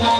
Jamina,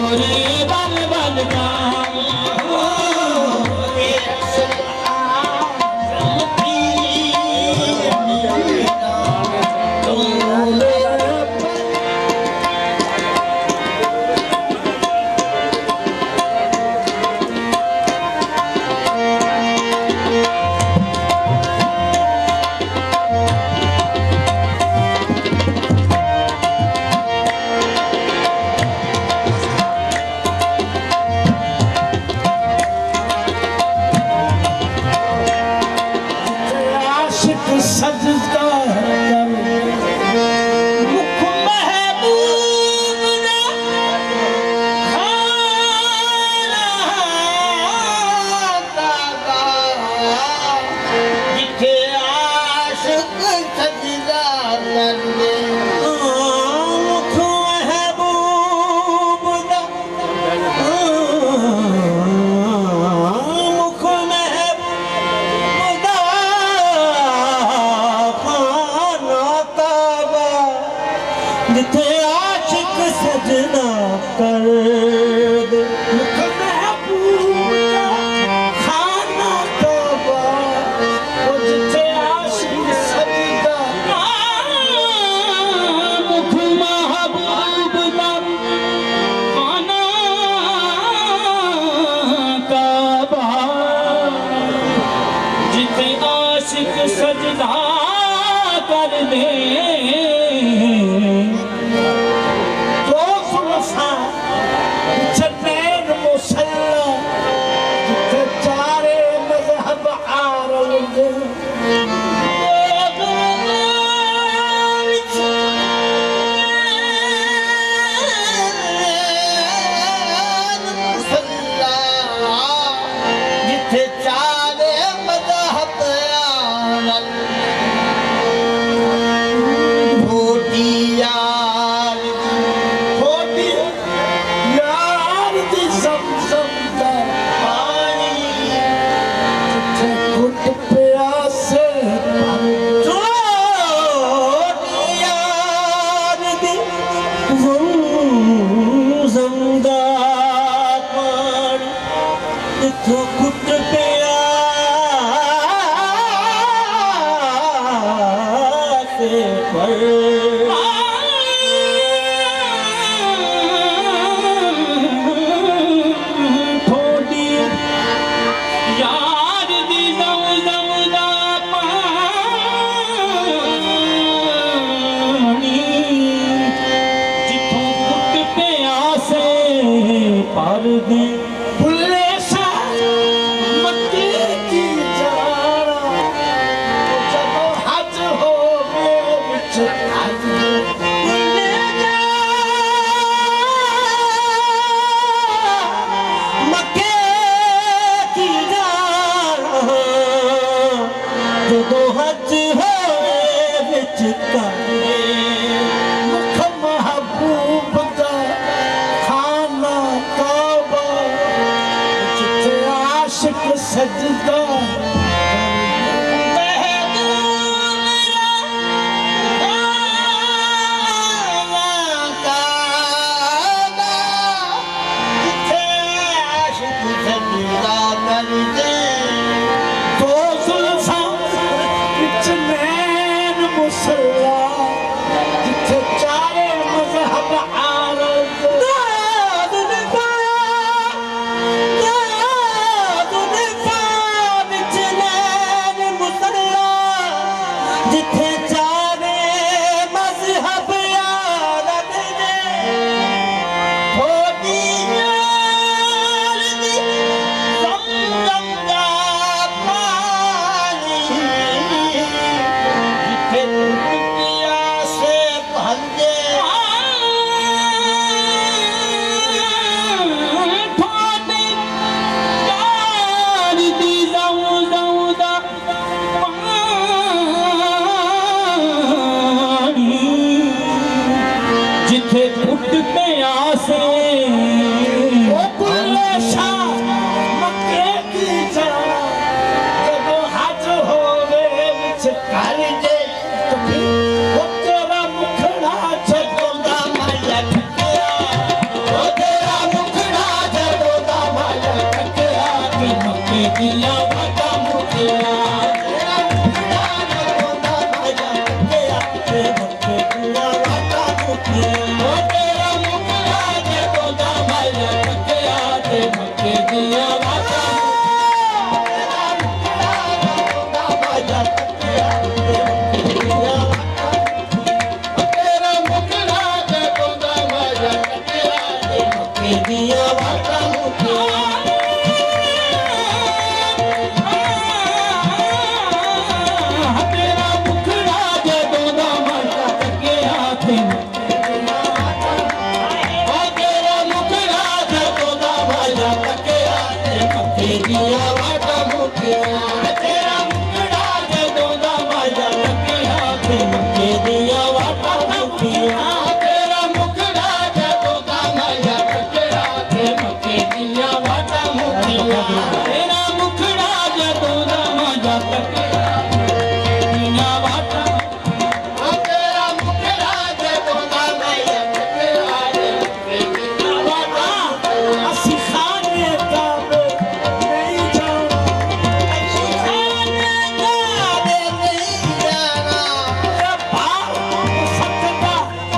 Did दिया वाटा मुखिया तेरा मुखड़ा जदों दा माया टकिया ते मक्के दिया वाटा मुखिया तेरा मुखड़ा जदों दा माया टकिया ते मक्के दिया वाटा मुखिया तेरा मुखड़ा जदों दा माया टकिया दिया वाटा तेरा मुखड़ा जदों दा माया टकिया ते दिया वाटा ਅਸੀਂ ਖਾਣੇ ਦਾ ਨਹੀਂ ਜਾਣਾ ਰੱਬਾ ਸਕਦਾ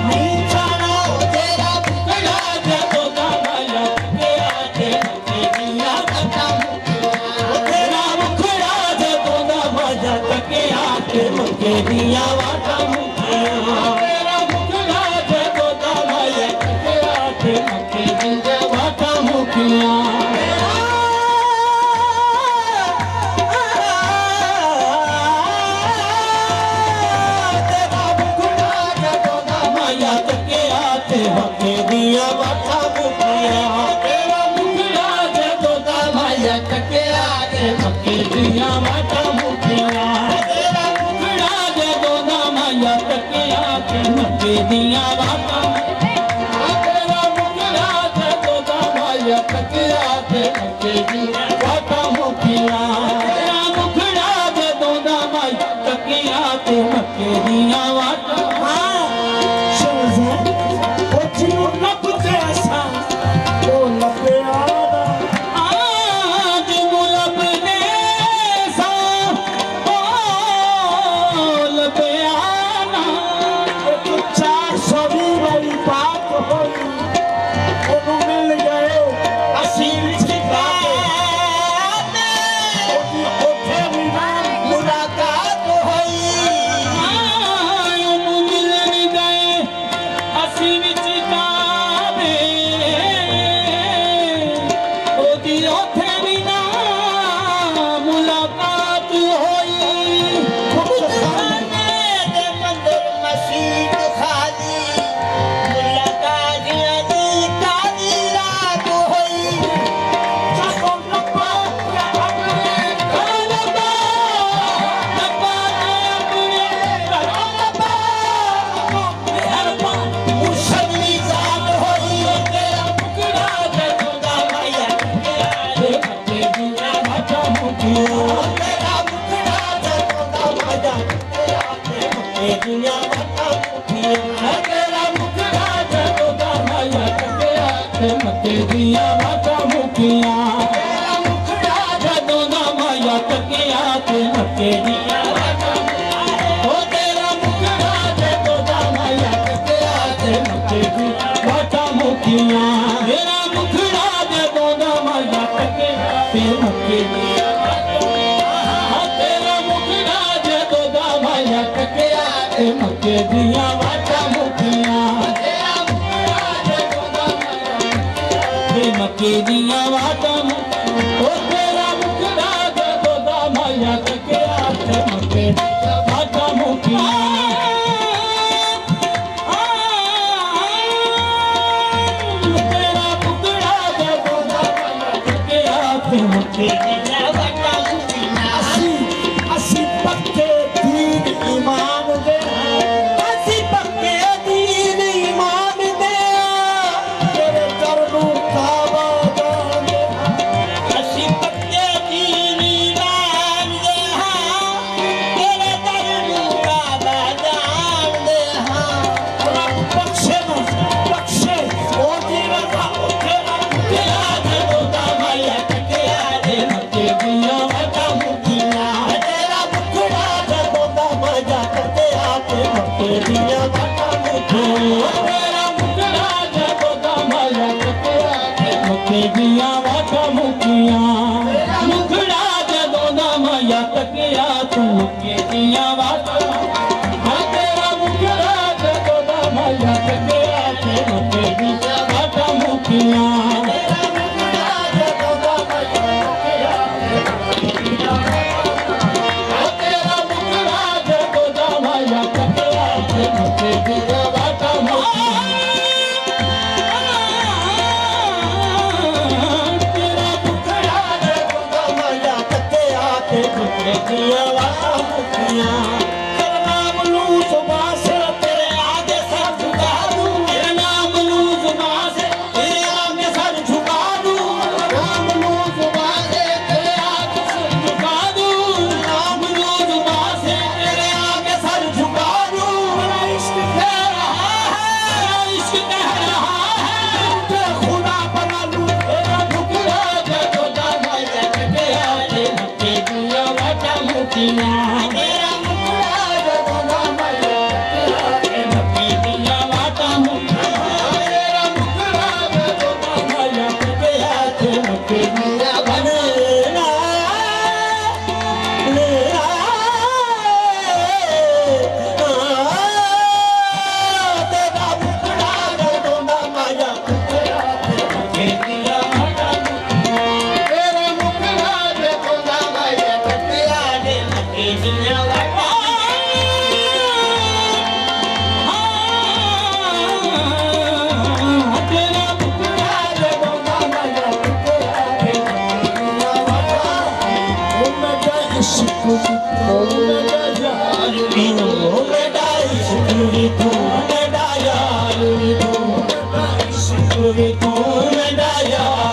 ਨਹੀਂ ਜਾਣਾ तेरा मुखड़ा जदों दा माया टकिया ते मक्के दिया वाटा मुखिया तेरा मुखड़ा जदों दा माया टकिया ते मक्के दिया वाटा मुखिया तेरा मुखड़ा जदों दा माया टकिया ते मक्के दिया वाटा मुखिया तेरा मुखड़ा जदों दा माया टकिया ते मक्के दिया वाटा मुखिया तेरा मुखड़ा जदों दा माया टकिया ते मक्के दिया वाटा मुखिया तेरा मुखड़ा जदों दा माया टकिया ते मक्के दिया वाटा तेरा मुखड़ा जदों दा माया टकिया ते मक्के दिया वाटा मुखिया तेरा मुखड़ा जदों दा माया टकिया ते मक्के दिया वाटा ਸ਼ਹਿਜ਼ਾਦ ਉਹ ਜਿਹਨੂੰ ਲੱਭਦੇ ਅਸਾਂ ਉਹ ਲੱਭਿਆ ਨਾ आज मुलबने सा बोल बयाना ਇੱਕ 420 ਵਾਲੀ ਬਾਤ ਹੋਈ ਉਹਨੂੰ ਮਿਲ ਗਏ ਅਸੀਂ ਵਿੱਚ ਗਾਤੇ ਉਹਦੀ ਉੱਥੇ ਵੀ ਨਾਮ मुलाकात होई ओनू मिलन गए असी विच कावे ओदी ओथे भी ना मुलाकात होई खाने दे मंदिर मस्जिद खाली मुलाकात दी काली रात होई ਜਦੋਂ ਲੱਭਾ ਆਪਣੇ लबा लबा अपने लबा मेहरबान मुर्शदी जात होई तेरा मुखड़ा जदों दा माया टकिया ते मक्के दिया वाटा मुखिया तेरा मुखड़ा जदों दा माया टकिया ते मक्के दिया वाटा मुखिया तेरा मुखड़ा जदों दा माया टकिया ते मक्के दिया वाटा मुखिया तेरा मुखड़ा जदों दा माया टकिया ते मक्के दिया वाटा ओ तेरा मुखड़ा जदों दा माया टकिया ते मक्के दिया वाटा मुखिया तेरा मुखड़ा जदों दा माया टकिया ते मक्के दिया तेरा मुखड़ा जदों दा माया टकिया ते मक्के दिया वाटा मुखिया तेरा मुखड़ा जदों दा माया ते मक्के दिया वाटा ओ तेरा मुखड़ा जदों दा माया टकिया ते मक्के दिया वाटा मुखिया तेरा मुखड़ा जदों दा माया टकिया ते मक्के दिया वाटा मुखिया ਅਸੀਂ ਪੱਕੇ ਦੀਨ ਈਮਾਨ ਦੇ ਅਸੀਂ ਪੱਕੇ ਦੀਨ ਈਮਾਨ ਦੇ ਤੇਰੇ ਦਰ ਨੂੰ ਕਾਬਾ ਜਾਣਦੇ ਅਸੀਂ ਪੱਕੇ ਦੀਨ ਈਮਾਨ ਦੇ ਹਾਂ ਤੇਰੇ ਦਰ ਨੂੰ ਕਾਬਾ ਜਾਣਦੇ ਹਾਂ ਰੱਬ ਬਖਸ਼ੇ ਨਾ ਬਖਸ਼ੇ ਉਹਦੀ ਰਜ਼ਾ ਤੇਰਾ तेरा जदों दा माया टकिया ते मक्के दिया वाटा मुखिया तेरा मुखड़ा जदों दा माया टकिया ते मक्के दिया वाटा मुखिया तेरा मुखड़ा जदों दा माया टकिया ते मक्के दिया वाटा मुखिया मुखड़ा जदों दा माया टकिया ते मक्के दिया वाटा तेरा मुखड़ा जदों दा माया टकिया ते मक्के दिया वाटा मुखिया तेरा मुखड़ा जदों दा माया टकिया ते मक्के दिया तेरा मुखड़ा जदों दा माया टकिया ते मक्के दिया वाटा मुखिया तेरा मुखड़ा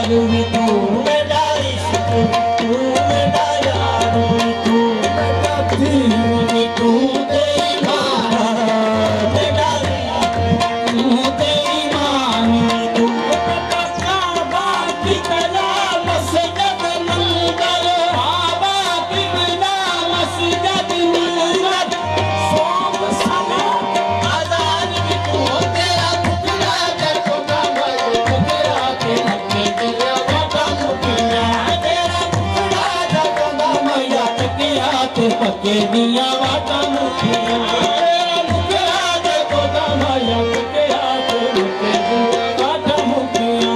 यार भी तू मेरा इश्क तू मेरा यार भी तू मेरा दिल भी तू तेरी मान मेरा तू तेरी मान तू मेरा काबा की तरह मस्जिद मंदिर काबा की तरह मस्जिद मंदिर सोम सलात आजाद भी तू तेरा टुकड़ा कर टुकड़ा के हके दिल वाटा मुकिया तेरा टुकड़ा कर टुकड़ा मैया तकिया ते पके दिया वाटा मुकिया तेरा टुकड़ा कर टुकड़ा मैया तकिया ते पके दिया वाटा मुकिया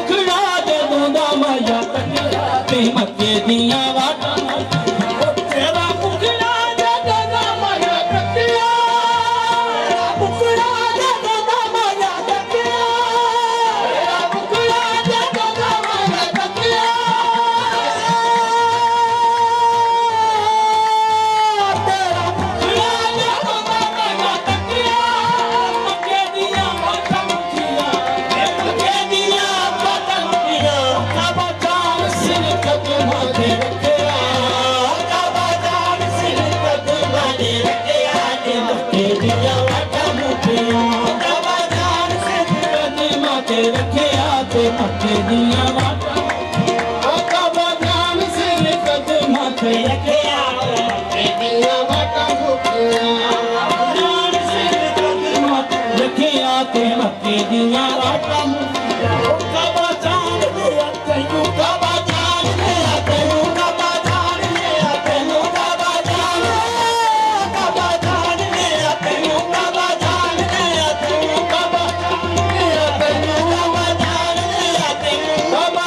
टुकड़ा दे दूंगा मैया तकिया ते पके दिया वाटा मुकिया तेरा टुकड़ा दे दूंगा मैया तकिया टुकड़ा दे दूंगा मैया तकिया तेरा टुकड़ा दे दूंगा मैया तकिया तेरा टुकड़ा दे दूंगा मैया तकिया पके दिया वाटा मुकिया पके दिया वाटा मुकिया काबा जान सिर कदम माथे रखिया काबा जान सिर कदम माथे रखिया ते पके दिया वाटा मुकिया काबा जान सिर कदम माथे रखिया ते पके दिया वाटा काबा जान सिर कदम माथे रखिया ते पके दिया वाटा मुकिया जान सिर कदम माथे रखिया ते पके दिया वाटा मुकिया काबा जान लिया तैनू काबा जान लिया तैनू काबा जान लिया तैनू काबा जान लिया तैनू काबा जान लिया तैनू काबा जान लिया तैनू काबा जान लिया तैनू काबा जान लिया तैनू काबा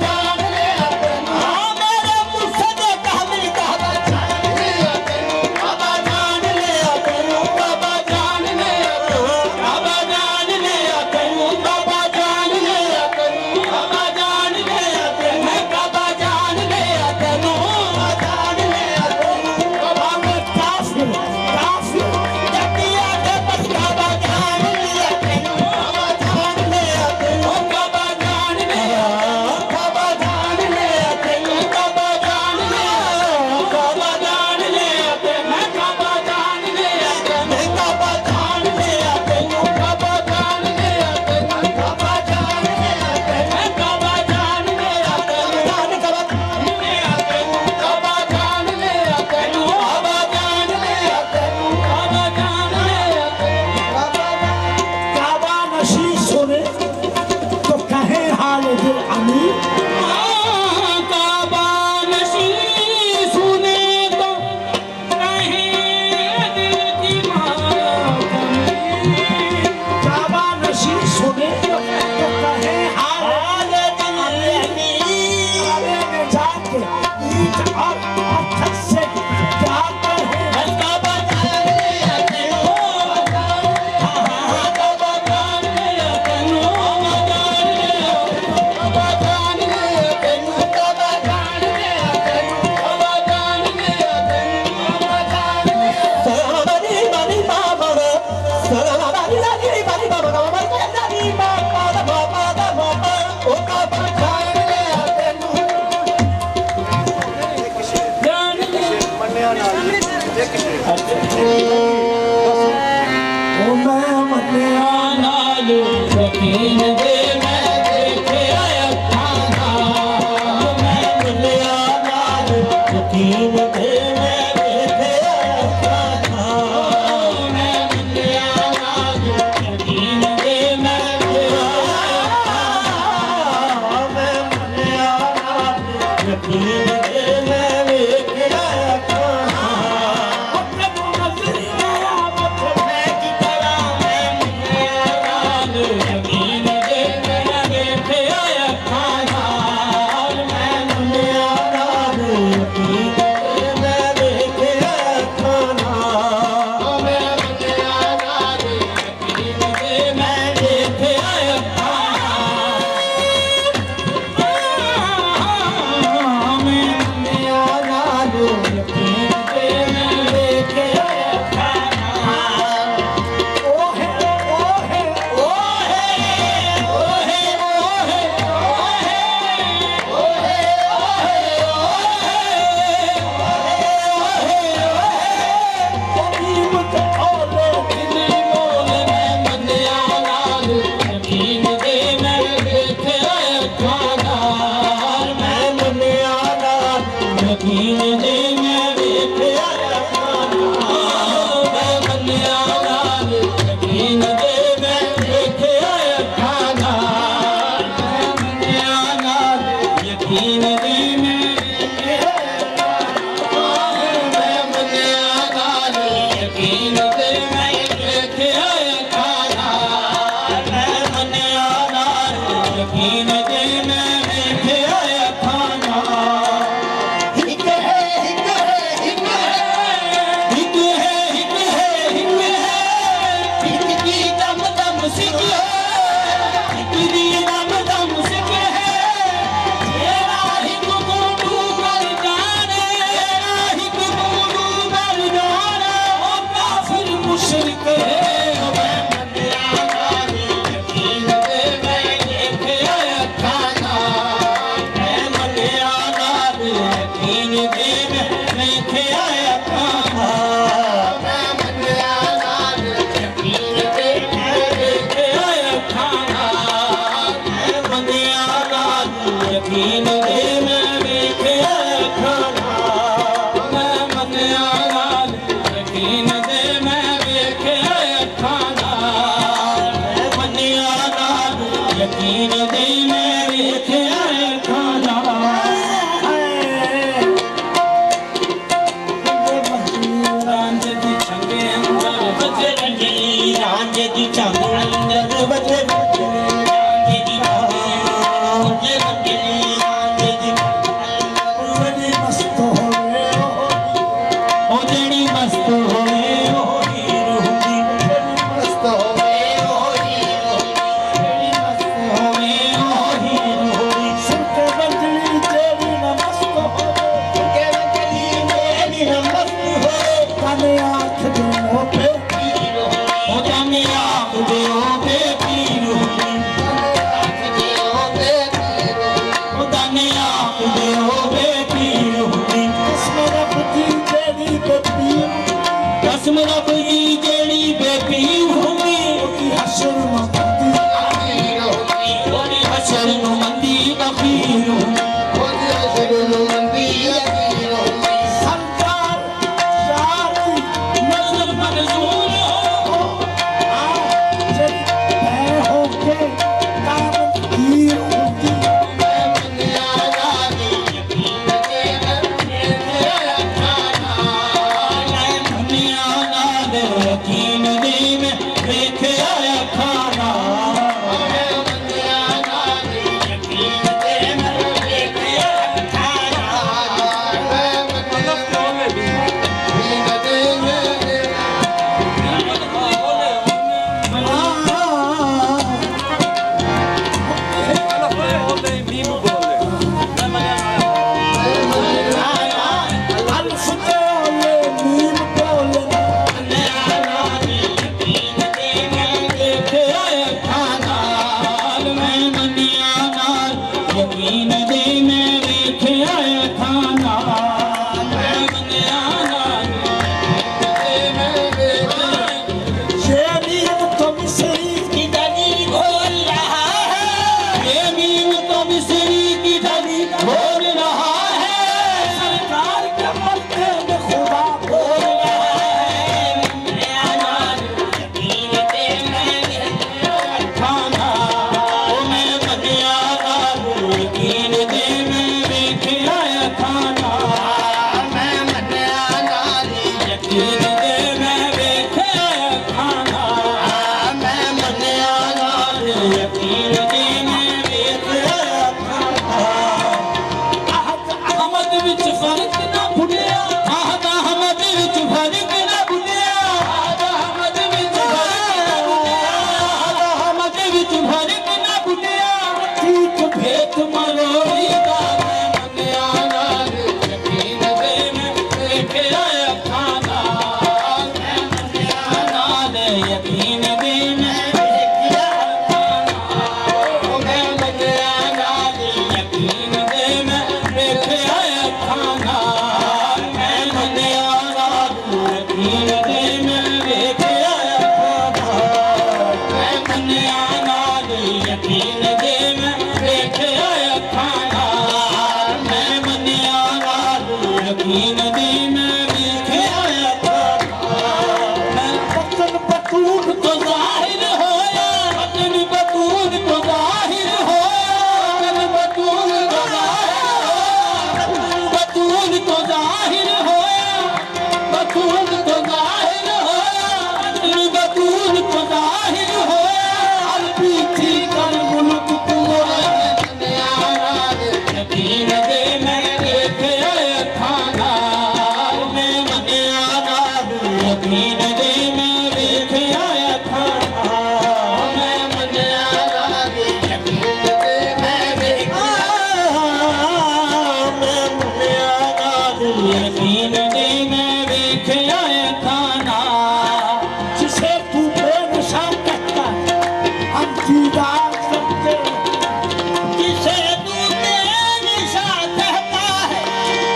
जान लिया तैनू मेरे मुर्शद कामिल काबा जान लिया तैनू काबा जान लिया तैनू काबा जान लिया तैनू काबा जान लिया तैनू काबा जान लिया तैनू काबा जान लिया तैनू काबा जान लिया तैनू जान लिया तैनू काबा में काफिर तकिया के बस काबा जान लिया तैनू काबा जान लिया तैनू काबा जान लिया काबा जान लिया तैनू काबा जान लिया काबा जान लिया तैनू काबा जान लिया तैनू काबा जान लिया तैनू काबा जान लिया तैनू काबा जान लिया तैनू काबा जान लिया तैनू जान काबा लिया तैनू काबा जान लिया तैनू काबा जान लिया तैनू काबा जान लिया तैनू काबा नशी सुने तो कहे हाल दिल अमीर काबा नशी सुने तो कहे दिल की काबा नशी सुने तो कहे हाल दिल अमीर अरे में जाके ईट और पत्थर से क्या कहे काबा जान लिया तैनू काबा जान लिया तैनू काबा जान लिया तैनू काबा जान लिया तैनू काबा जान लिया तैनू काबा जान लिया सरबनी बनी बाबा सरबनी बनी बाबा बाबा बनी बाबा बाबा ओ काबा जान लिया तैनू जान ओ मैं मन्निया नाल यकीन दे मैं देखिया अखां मैं मिलिया नाल यकीन दे मैं देखिया अखां मैं मिलिया नाल यकीन दे मैं के मैं मंदिया नाल यकीन दे मैं देखिया अखां नाल मैं मंदिया नाल यकीन दे मैं देखिया अखां नाल मैं मंदिया नाल यकीन दे मैं देखिया अखां नाल मैं मंदिया नाल यकीन दे मैं देखिया अखां नाल मैं ਮੰਨਿਆ ਨਾਲ ਯਕੀਨ ਦੇ ਮੈਂ ਵੇਖਿਆ ਅੱਖਾਂ ਨਾਲ ਮੈਂ ਮੰਨਿਆ ਨਾਲ ਯਕੀਨ ਦੇ ਮੈਂ ਵੇਖਿਆ ਅੱਖਾਂ ਨਾਲ ਰਾਂਝੇ ਦੀ ਛੰਗੇ ਅੰਦਰ ਵੱਜੇ ਰੰਜਲੀ ਰਾਂਝੇ ਦੀ ਝੰਗ ਅੰਦਰ ਵੱਜੇ ਰਾਂਝੇ ਦੀ ਵੱਜੇ ਰੰਜਲੀ ਰਾਂਝੇ ਦੀ ਬੜੀ ਮਸਤ ਹੋਵੇ ਉਹ ਜਿਹੜੀ ਮਸਤ ਹੋਵੇ ਉਹ ਹੀਰ ਹੁੰਦੀ ਮਸਤ ਹੋਵੇ ਉਹ ਹੀਰ ਜਿਹੜੀ ਮਸਤ ਹੋਵੇ ਉਹ ਹੀਰ ਹੁੰਦੀ ਸੁਰਤ ਬੰਜਲੀ ਤੇਰੀ ਨਾ ਮਸਤ ਹੋਵੇ ਕੇ ਵਕਲੀ ਮੇਰੀ ਨਾ ਮਸਤ ਹੋਵੇ ਕਾਨੇ ਆਖ ਦੇ ਹੋਵੇ ਉਹ ਜਾਨੇ ਆਪ ਦੇ ਹੋਵੇ ਪੀਰ ਹੁੰਦੀ ਉਹ ਜਾਨੇ ਆਪ ਦੇ ਹੋਵੇ ਪੀਰ ਹੁੰਦੀ ਕਸਮ ਰੱਬ ਦੀ ਤੇਰੀ ਬੱਤੀ ਕਸਮ ਰੱਬ ਦੀ ਜਿਹੜੀ ਬੇਪੀਰ ਹੁੰਦੀ ਉਹਦੀ ਹਸ਼ਰ ਮੰਗਦੀ ਉਹਦੀ ਹਸ਼ਰ ਨੂੰ ਮੰਦੀ ਅਖੀਰ ਹੁੰਦੀ ਸੰਕਾਰ ਯਾਰੀ ਨਜ਼ਰ ਮਨਜ਼ੂਰ ਹੋ ਜਿਹੜੀ ਮੈਂ ਹੋ ਕੇ ਕਾਮਨ ਹੀਰ ਹੁੰਦੀ ਦੁਨੀਆ ਨਾਲ ਯਕੀਨ ਦੀ ਮੈਂ ਵੇਖਿਆ ਅੱਖਾਂ ਨਾਲ ਯਕੀਨ ਦੇ ਮੈਂ ਵੇਖਿਆ ਅੱਖਾਂ ਅਲਫ ਬੋਲੇ ਮੀਮ ਬੋਲੇ ਨਾਲ दीदार करते जिसे तू निशा कहता है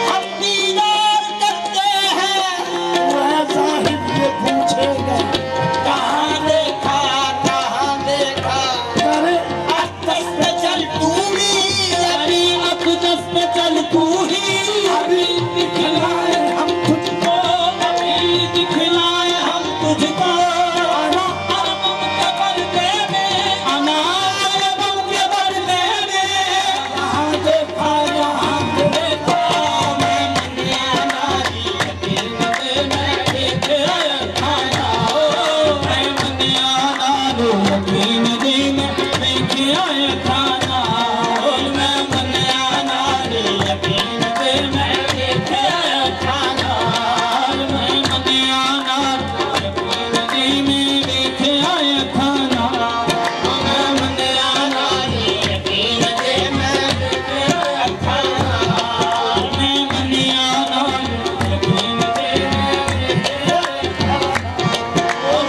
हम दीदार करते हैं वह साहिब ये पूछेगा कहाँ देखा करे अक्कस पे चल तू ही अभी अक्कस पे चल तू ही अभी दिखलाए हम तुझको अभी दिखलाए हम तुझको आना अरबम के पर्दे में अरबम के पर्दे में यहाँ देखा यहाँ देखा मैं मनिया नारी यकीन दे मैं देख आया खाना ओ मैं मनिया नारी यकीन दे मैं देख आया खाना ओ मैं मनिया नारी यकीन दे मैं देख आया खाना मैं मनिया नारी यकीन दे मैं देख आया खाना मैं मनिया नारी यकीन दे मैं देख आया खाना मैं मनिया नारी यकीन दे मैं देख आया खाना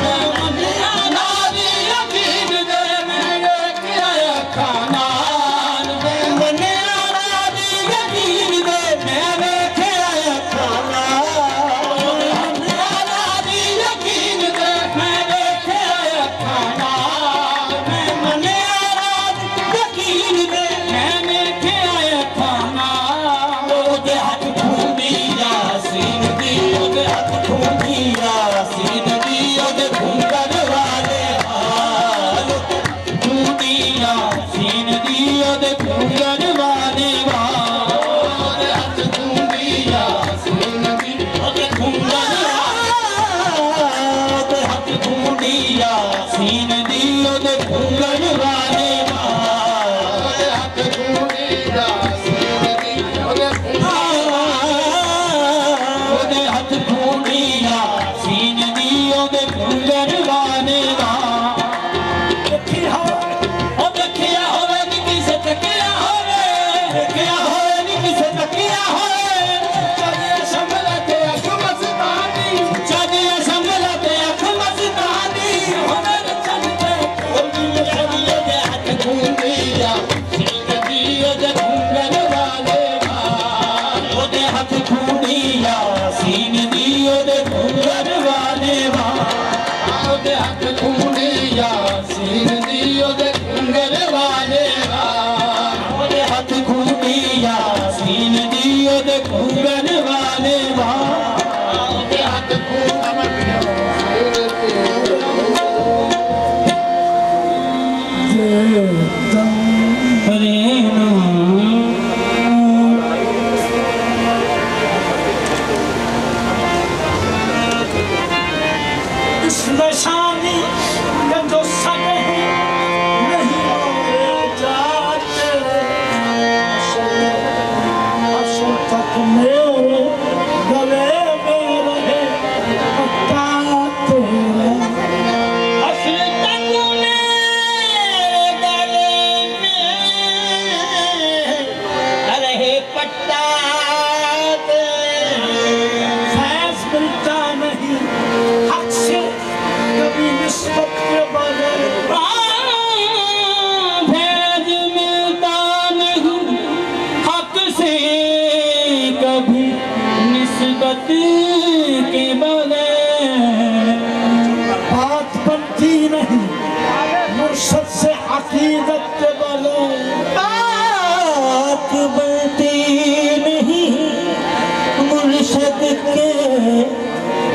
मैं मनिया नारी यकीन दे मैं देख आया खाना मैं मनिया नारी यकीन दे मैं देख आया खाना मनिया नारी यकीन दे मैं देख आया खाना मैं मनिया नारी यकीन दे मैं देख आया खाना ओदे हथ खूनी यासीन दी ओदे हथ खूनी यासीन दी ओदे घुंगर वाले हाल खूनी यासीन दी ओदे घुंगर वाले हाल ओदे हथ खूनी यासीन दी ओदे घुंगर ओदे हथ खूनी यासीन दी ओदे घुंगर वाले हाल ओदे हथ खूनी यासीन दी ओदे ਉਹਦੇ ਹੱਥ ਖੂੰਡੀਆਂ ਸੀਨ ਦੀ ਉਹਦੇ ਘੁੰਗਰ ਵਾਲੇ ਦਾ देखी हो ਉਹ ਦੇਖਿਆ ਹੋਵੇ ਨੀ ਕਿਸੇ ਤੱਕਿਆ ਹੋਵੇ ਦੇਖਿਆ ਹੋਵੇ ਨੀ ਕਿਸੇ ਤੱਕਿਆ ਹੋਵੇ चलिए संभला के अख मस्तानी ਜਦੀਆਂ ਸੰਭਲਾ ਤੇ ਅੱਖ ਮਸਤਾਨੀ ਹੁਨਰ ਚੰਦੇ ਉਹਦੀ ਉਹਦੇ ਹੱਥ ਖੂੰਡੀਆਂ ਸੀਨ ਦੀ ਉਹਦੇ ਘੁੰਗਰ ਵਾਲੇ ਦਾ ਉਹਦੇ ਹੱਥ ਖੂੰਡੀਆਂ ਸੀਨ ਦੀ ਉਹਦੇ ਘੁੰਗਰ ਵਾਲੇ ਦਾ ਉਹਦੇ ਹੱਥ ਖੂੰਡੀਆਂ ਸੀਨ ਦੀ ਉਹਦੇ ਘੁੰਗਰ ਵਾਲੇ ਦਾ ਉਹਦੇ ਹੱਥ ਖੂੰਡੀਆਂ ਸੀਨ ਦੀ ਉਹਦੇ ਘੁੰਗਰ ਵਾਲੇ ਦਾ ਉਹਦੇ ਹੱਥ इस निशानी में जो सगे नहीं होए जाते असुर तक मेरे गले में रहे पत्ता तेरा असल तक मेरे गले में रहे पट्टा फैज मिलता नहीं हक से कभी निस्बत के बगैर भेद मिलता नहीं हक से कभी निस्बत के बगैर बात बनती नहीं मुर्शद से अकीदत के बगैर बात बनती नहीं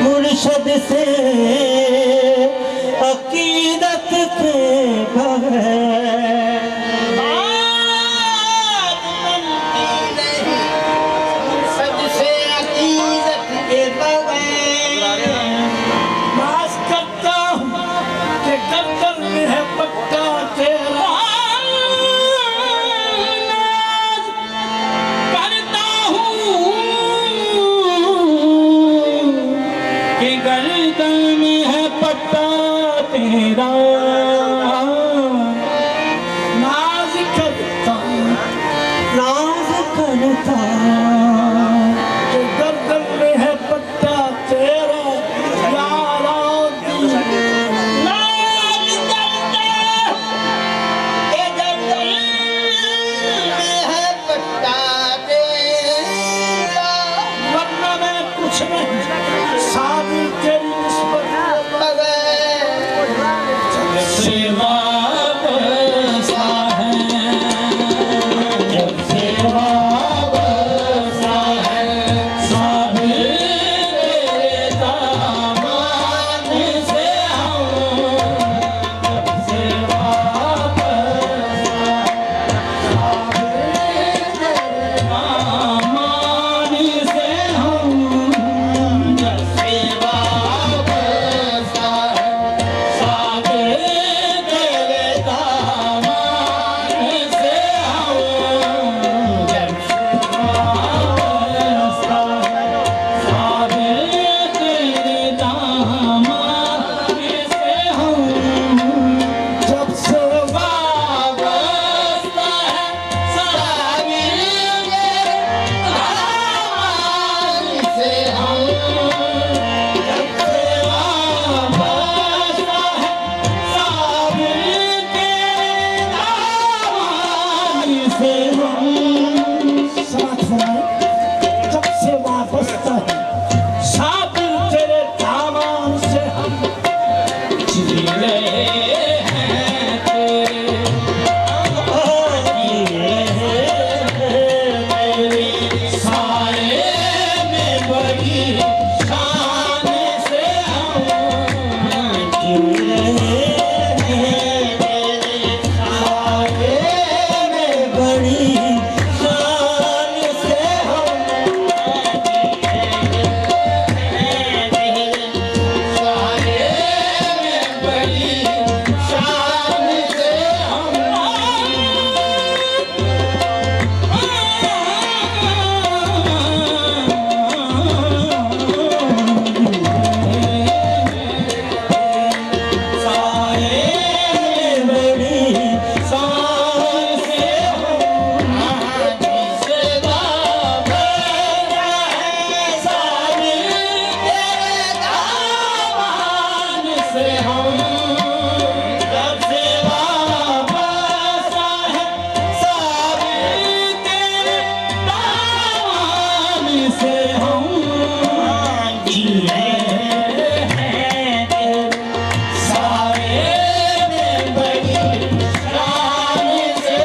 मुर्शद से अकीदत के बगैर बात बनती नहीं मुर्शद से अकीदत के बगैर नाज करता हूँ कि गर्दन में है पट्टा तेरा करता हूँ कि गर्दन में है पट्टा तेरा नाज करता हूँ नाज करता कि गर्दन में है पट्टा तेरा यारा दी नाज करता से हम जब से वापस आए सारे तेरे दामन से हम जिए हैं सारे में बड़ी शान से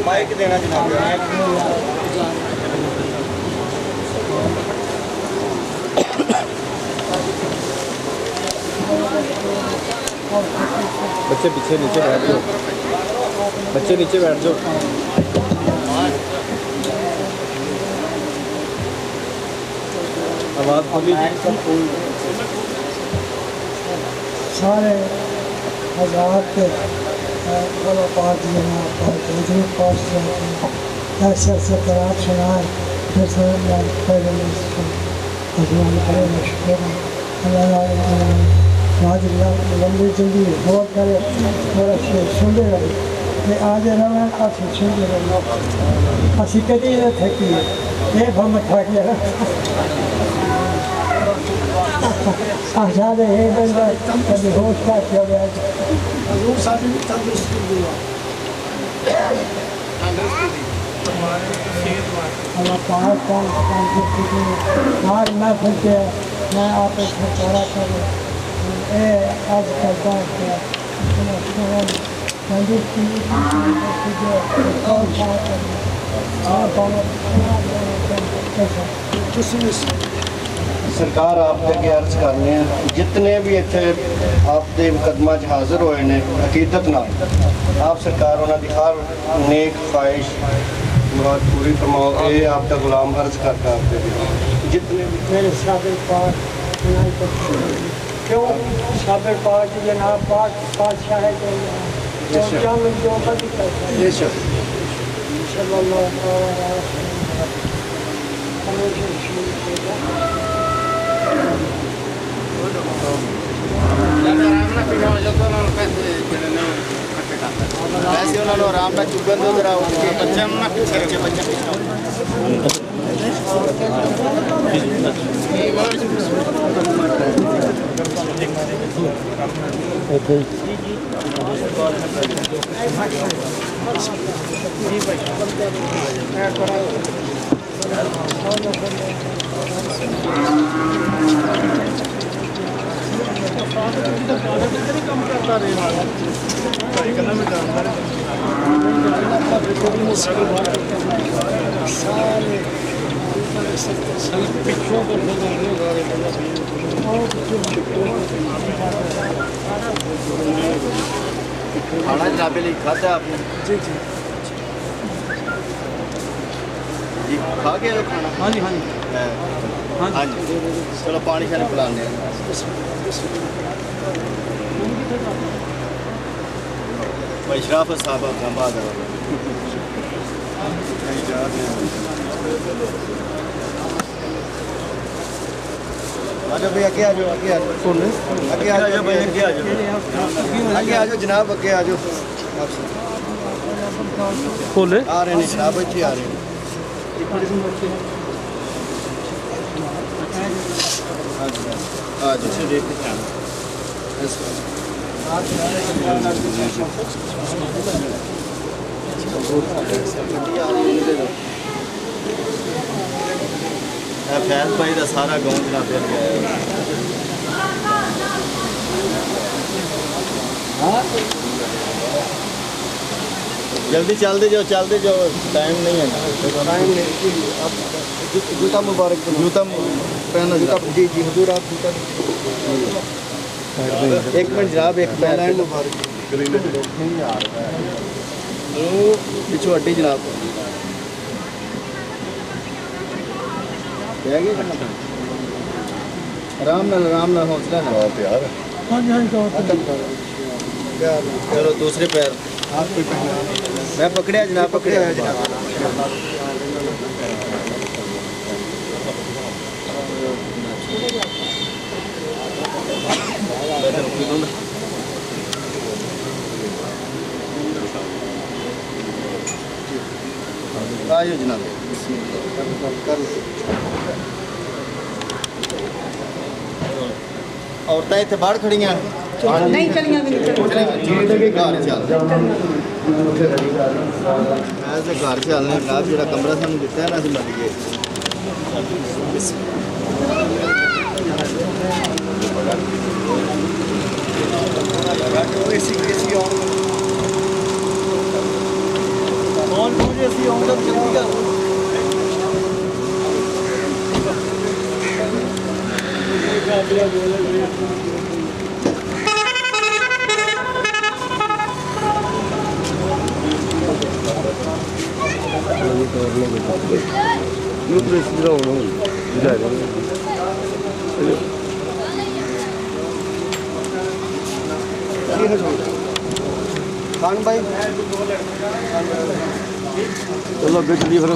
माइक देना जनाब। बच्चे पीछे नीचे बैठ जाओ, बच्चे नीचे बैठ जाओ। आवाज़ खोली। सारे हज़ार के पार्टी पार्टी पार्ट ऐसे ऐसे करार सुनाए Mesela böyle Azman करे मशहूर नाजिर लंबी जिंदगी बहुत करे और अच्छे सुनते रहे ये आज रहा अच्छे सुनते रहे अच्छी कभी ये थकी ये हम थक गया आजाद है बंदा कभी होश का क्या गया हजूर साहब ने तंदुरुस्त दिया अल्लाह पाक का हर महफिल के मैं आप छुटकारा करूँ ए आज करता हूँ तंदुरुस्ती सरकार आप अगे अर्ज करने जितने भी इतने आपके मुकदमा च हाजिर होए ने अकीदत नाल आप सरकार उन्होंने हर नेक ख्वाहिश मुराद पूरी फरमाओ ये आपका गुलाम अर्ज करता आपके जितने भी मेरे साबिर पाक क्यों साबिर पाक जनाब पाक बादशाह है जो क्या मैं जो भी करता हूँ ये सब सल्लल्लाहु अलैहि वसल्लम वैसे उन्होंने आराम ਨਾਲ ਚੁੱਕਣ ਦੋ ਜਰਾ ਉੱਠ ਕੇ ਬੱਚਿਆਂ ਨੂੰ ਨਾ ਪਿੱਛੇ ਬੱਚੇ खाना जनाबे लिए खाधा आपने जी जी जी खा के आए खाना हाँ जी हाँ जी हाँ जी चलो पानी शानी पिलाने भाई शराफ साहब अपना बहादुर आजो भाई आगे आजो आगे आजो आगे आजो भाई आगे आजो आगे आजो जनाब आगे आजो खोले आ रहे हैं जनाब अच्छे आ रहे हैं आज से देख फैज भाई का सारा गाँव जना फिर गया जल्दी चलते जाओ टाइम नहीं है टाइम नहीं जूता मुबारक जूता पहना जूता जी जी हजूर आप जूता एक मिनट जनाब एक पैर मुबारक पिछू अड्डी जनाब आराम नाल हौसला ना प्यार हाँ जी हाँ जी चलो दूसरे पैर मैं पकड़िया जनाब पकड़िया जनाब आयो जनाब औरतें इतने बाहर खड़ियां नहीं चलियां भी नहीं घर चलने जनाब जो कमरा सानू दिता है ना असं लग गए खान भाई चलो अगे चलिए फिर